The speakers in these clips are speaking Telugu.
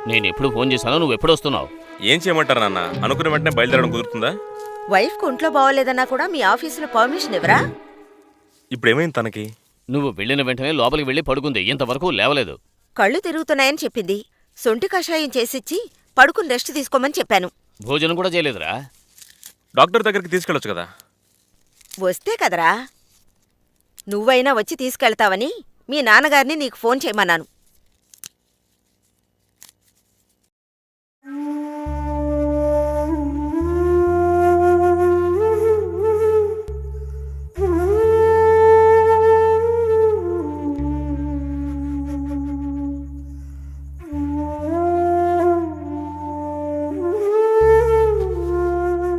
నేను ఎప్పుడు ఫోన్ చేశానో నువ్వు ఎప్పుడు వస్తున్నావు? ఏం చేయమంటారు నాన్న? అనుకున్న వెంటనే బయలుదేరడం కుదురుతుందా? వైఫ్కి ఒంట్లో బాగోలేదన్నా కూడా మీ ఆఫీసులో పర్మిషన్ ఇవ్వరా? ఇప్పుడు ఏమైంది తనకి? నువ్వు వెళ్ళిన వెంటనే లోపలికి వెళ్ళి పడుకుంది, ఇంతవరకు లేవలేదు. కళ్ళు తిరుగుతున్నాయని చెప్పింది. సొంటి కషాయం చేసిచ్చి పడుకుని రెస్ట్ తీసుకోమని చెప్పాను. భోజనం కూడా చేయలేదురా? డాక్టర్ దగ్గరికి తీసుకెళ్ళొచ్చు కదా. వస్తే కదరా. నువ్వైనా వచ్చి తీసుకెళ్తావని మీ నాన్నగారిని నీకు ఫోన్ చేయమన్నాను.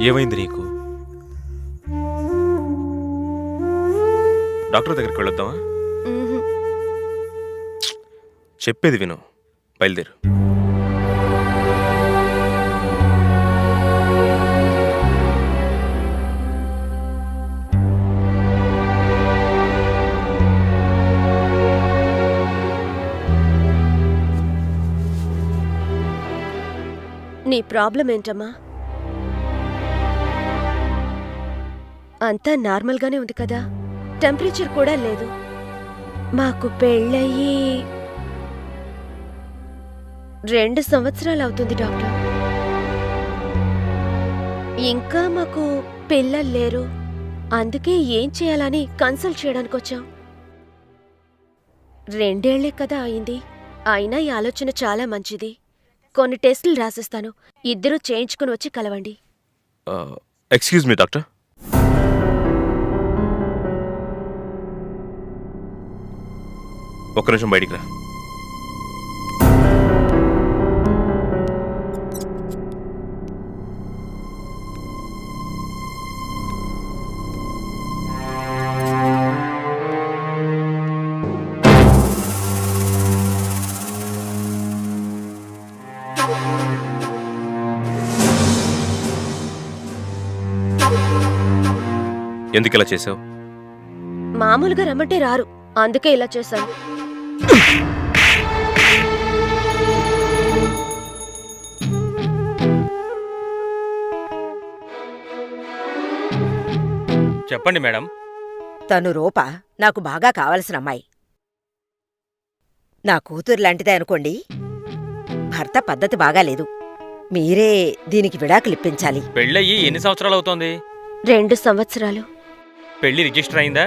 ఏమైంది నీకు? డాక్టర్ దగ్గరికి వెళ్ళొద్దామా? చెప్పేది విను, బయలుదేరు. నీ ప్రాబ్లం ఏంటమ్మా? అంతా నార్మల్గానే ఉంది కదా, టెంపరేచర్ కూడా లేదు. మాకు పెళ్ళయి 2 సంవత్సరాలు అవుతుంది డాక్టర్. ఇంకా మాకు పిల్లలు లేరు. అందుకే ఏం చేయాలని కన్సల్ట్ చేయడానికి వచ్చాం. 2 ఏళ్లే కదా అయింది. అయినా ఈ ఆలోచన చాలా మంచిది. కొన్ని టెస్టులు రాసిస్తాను, ఇద్దరూ చేయించుకుని వచ్చి కలవండి. Excuse me doctor. ఒక్క నిమిషం బయటికి రా. ఎందుకు ఇలా చేసావు? మామూలుగా రమ్మంటే రారు, అందుకే ఇలా చేశాను. చెప్పండి మేడం. తను రూప నాకు బాగా కావలసిన అమ్మాయి. నా కూతురు లాంటిదే అనుకోండి. భర్త పద్ధతి బాగాలేదు. మీరే దీనికి విడాకులిప్పించాలి. పెళ్ళయ్యి ఎన్ని సంవత్సరాలు అవుతోంది? 2 సంవత్సరాలు. పెళ్లి రిజిస్టర్ అయిందా?